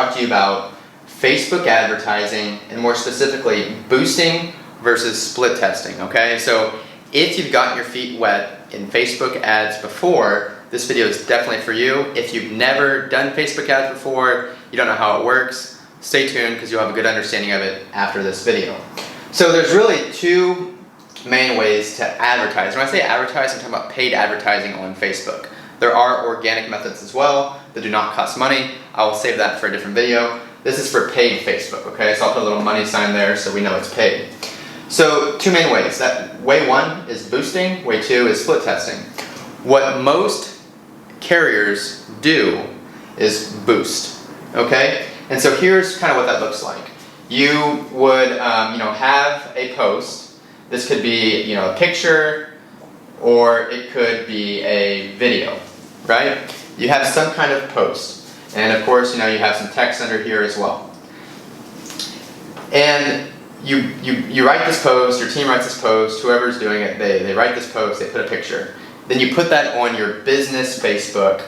talk to you about Facebook advertising, and more specifically, boosting versus split testing, okay? So if you've gotten your feet wet in Facebook ads before, this video is definitely for you. If you've never done Facebook ads before, you don't know how it works, stay tuned because you'll have a good understanding of it after this video. So there's really two main ways to advertise. When I say advertise, I'm talking about paid advertising on Facebook. There are organic methods as well that do not cost money. I will save that for a different video. This is for paid Facebook, okay? So I'll put a little money sign there so we know it's paid. So two main ways. Way one is boosting, way two is split testing. What most carriers do is boost, okay? And so here's kind of what that looks like. You would have a post. This could be a picture, or it could be a video, right? You have some kind of post, and of course you have some text under here as well. And you write this post, your team writes this post, whoever's doing it, they write this post, they put a picture. Then you put that on your business Facebook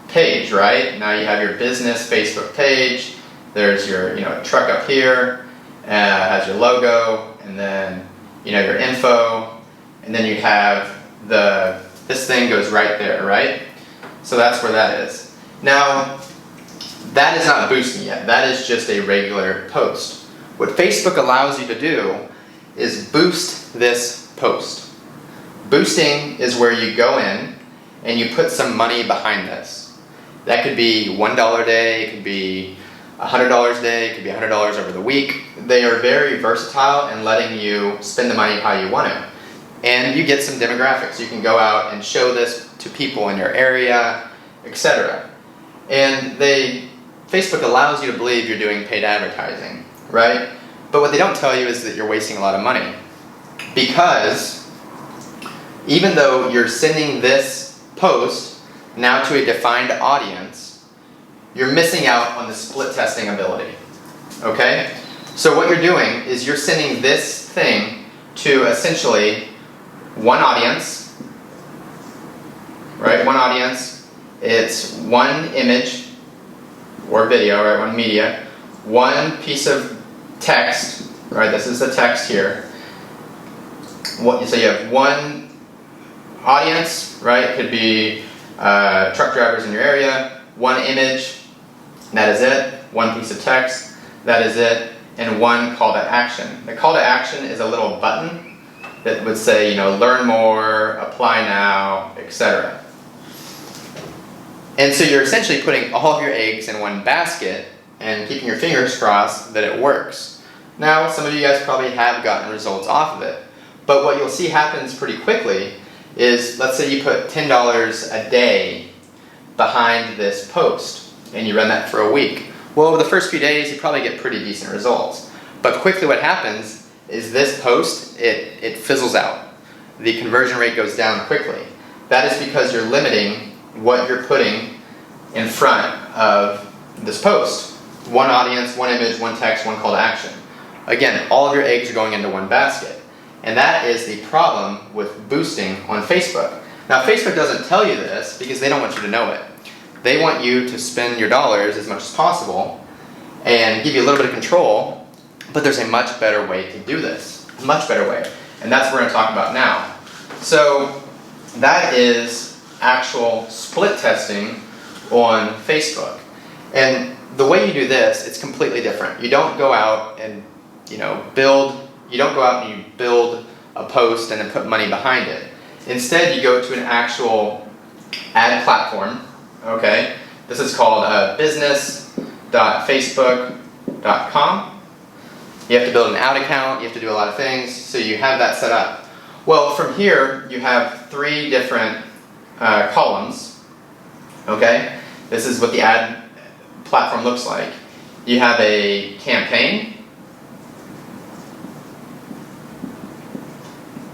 page, right? Now you have your business Facebook page. There's your truck up here, has your logo, and then your info, and then you have this thing goes right there, right? So that's where that is. Now, that is not boosting yet. That is just a regular post. What Facebook allows you to do is boost this post. Boosting is where you go in and you put some money behind this. That could be $1 a day, it could be $100 a day, it could be $100 over the week. They are very versatile in letting you spend the money how you want to. And you get some demographics. You can go out and show this to people in your area, etc. And Facebook allows you to believe you're doing paid advertising, right? But what they don't tell you is that you're wasting a lot of money. Because even though you're sending this post now to a defined audience, you're missing out on the split testing ability, okay? So what you're doing is you're sending this thing to essentially one audience, right? One audience. It's one image or video, right? One media, one piece of text, right? This is the text here. So you have one audience, right? It could be truck drivers in your area, one image, that is it, one piece of text, that is it, and one call to action. The call to action is a little button that would say, learn more, apply now, etc. And so you're essentially putting all of your eggs in one basket and keeping your fingers crossed that it works. Now, some of you guys probably have gotten results off of it, but what you'll see happens pretty quickly is, let's say you put $10 a day behind this post, and you run that for a week. Well, over the first few days, you probably get pretty decent results. But quickly what happens is this post, it fizzles out. The conversion rate goes down quickly. That is because you're limiting what you're putting in front of this post. One audience, one image, one text, one call to action. Again, all of your eggs are going into one basket. And that is the problem with boosting on Facebook. Now, Facebook doesn't tell you this because they don't want you to know it. They want you to spend your dollars as much as possible and give you a little bit of control, but there's a much better way to do this. A much better way. And that's what we're going to talk about now. So that is actual split testing on Facebook. And the way you do this, it's completely different. You don't go out and you don't go out and you build a post and then put money behind it. Instead, you go to an actual ad platform, okay? This is called business.facebook.com. You have to build an ad account, you have to do a lot of things, so you have that set up. Well, from here, you have three different columns, okay? This is what the ad platform looks like. You have a campaign,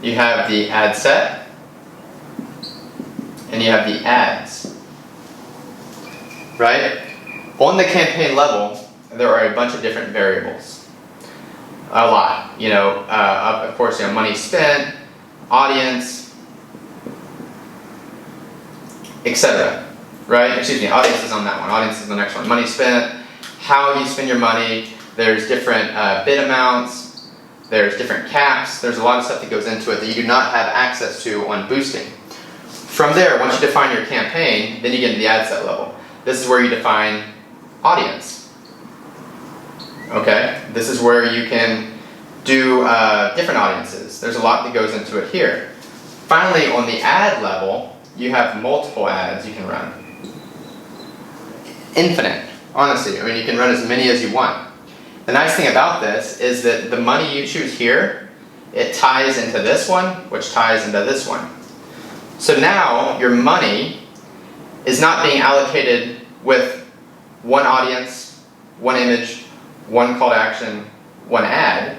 you have the ad set, and you have the ads, right? On the campaign level, there are a bunch of different variables. A lot, of course, money spent, audience, etc. Right? Excuse me, audience is on that one. Audience is the next one. Money spent, how you spend your money. There's different bid amounts. There's different caps. There's a lot of stuff that goes into it that you do not have access to on boosting. From there, once you define your campaign, then you get into the ad set level. This is where you define audience. Okay? This is where you can do different audiences. There's a lot that goes into it here. Finally, on the ad level, you have multiple ads you can run. Infinite, honestly. I mean, you can run as many as you want. The nice thing about this is that the money you choose here, it ties into this one, which ties into this one. So now your money is not being allocated with one audience, one image, one call to action, one ad.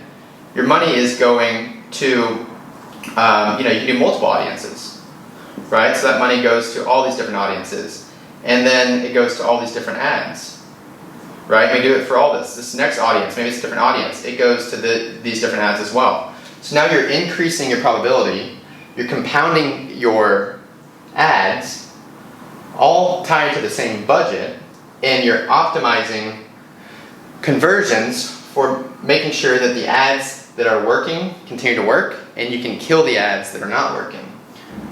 Your money is going to, you can do multiple audiences, right? So that money goes to all these different audiences. And then it goes to all these different ads, right? We do it for all this. This next audience, maybe it's a different audience. It goes to these different ads as well. So now you're increasing your probability. You're compounding your ads, all tied to the same budget, and you're optimizing conversions for making sure that the ads that are working continue to work, and you can kill the ads that are not working.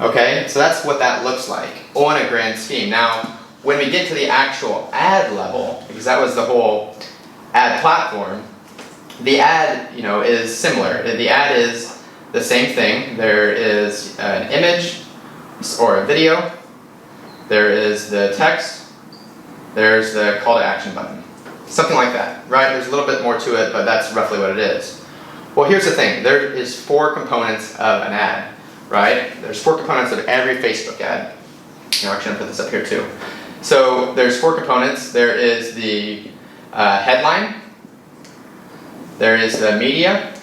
Okay, so that's what that looks like on a grand scheme. Now, when we get to the actual ad level, because that was the whole ad platform, the ad, is similar. The ad is the same thing. There is an image or a video. There is the text. There's the call to action button. Something like that, right? There's a little bit more to it, but that's roughly what it is. Well, here's the thing. There is 4 components of an ad, right? There's 4 components of every Facebook ad. Actually, I'm going to put this up here too. So there's 4 components. There is the headline. There is the media.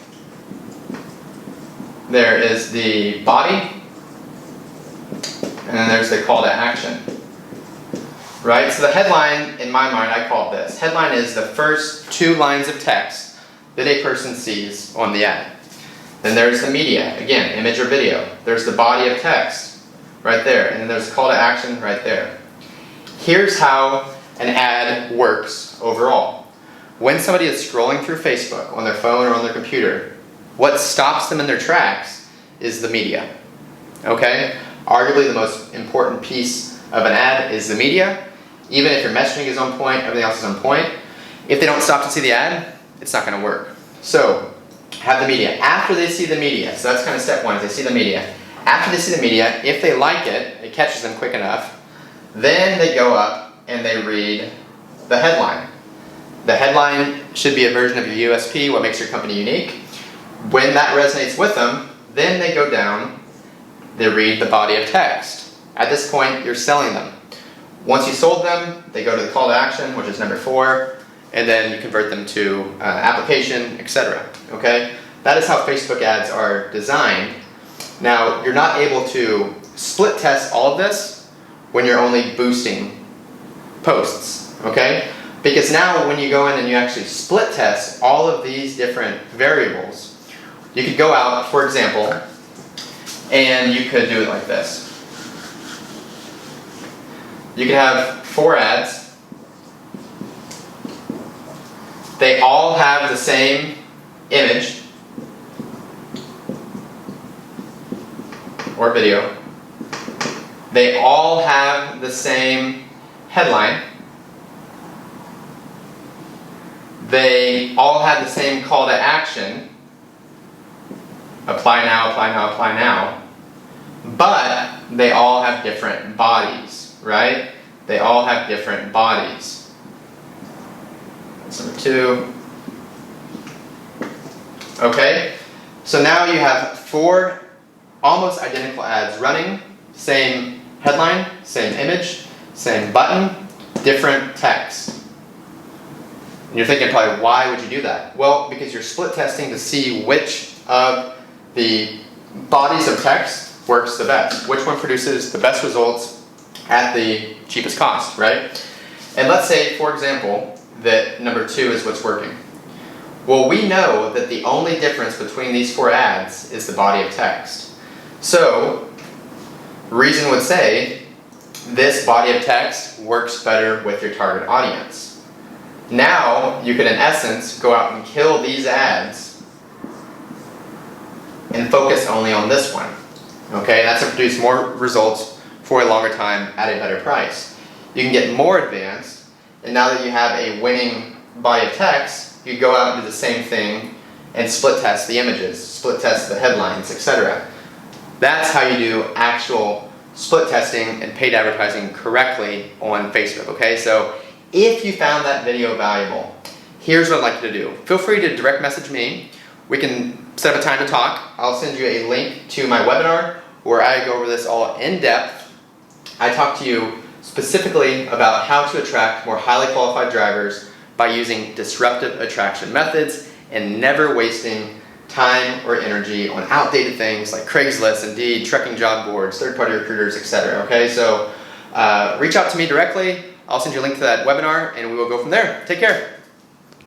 There is the body. And then there's the call to action. Right? So the headline, in my mind, I call it this. Headline is the first 2 lines of text that a person sees on the ad. Then there's the media, again, image or video. There's the body of text right there. And then there's the call to action right there. Here's how an ad works overall. When somebody is scrolling through Facebook on their phone or on their computer, what stops them in their tracks is the media. Okay? Arguably the most important piece of an ad is the media. Even if your messaging is on point, everything else is on point. If they don't stop to see the ad, it's not going to work. So, have the media. After they see the media, so that's kind of step 1, is they see the media. After they see the media, if they like it, it catches them quick enough, then they go up and they read the headline. The headline should be a version of your USP, what makes your company unique. When that resonates with them, then they go down, they read the body of text. At this point, you're selling them. Once you sold them, they go to the call to action, which is number 4, and then you convert them to application, etc. Okay? That is how Facebook ads are designed. Now, you're not able to split test all of this when you're only boosting posts. Okay? Because now when you go in and you actually split test all of these different variables, you could go out, for example, and you could do it like this. You could have 4 ads. They all have the same image or video. They all have the same headline. They all have the same call to action. Apply now, apply now, apply now. But they all have different bodies, right? They all have different bodies. That's number 2. Okay? So now you have 4 almost identical ads running. Same headline, same image, same button, different text. And you're thinking probably, why would you do that? Well, because you're split testing to see which of the bodies of text works the best. Which one produces the best results at the cheapest cost, right? And let's say, for example, that number 2 is what's working. Well, we know that the only difference between these 4 ads is the body of text. So, reason would say, this body of text works better with your target audience. Now you can, in essence, go out and kill these ads and focus only on this one. Okay, that's to produce more results for a longer time at a better price. You can get more advanced, and now that you have a winning body of text, you go out and do the same thing and split test the images, split test the headlines, etc. That's how you do actual split testing and paid advertising correctly on Facebook, okay? So if you found that video valuable, here's what I'd like you to do. Feel free to direct message me. We can set up a time to talk. I'll send you a link to my webinar where I go over this all in depth. I talk to you specifically about how to attract more highly qualified drivers by using disruptive attraction methods and never wasting time or energy on outdated things like Craigslist, Indeed, trucking job boards, third-party recruiters, etc. Okay, so reach out to me directly. I'll send you a link to that webinar and we will go from there. Take care.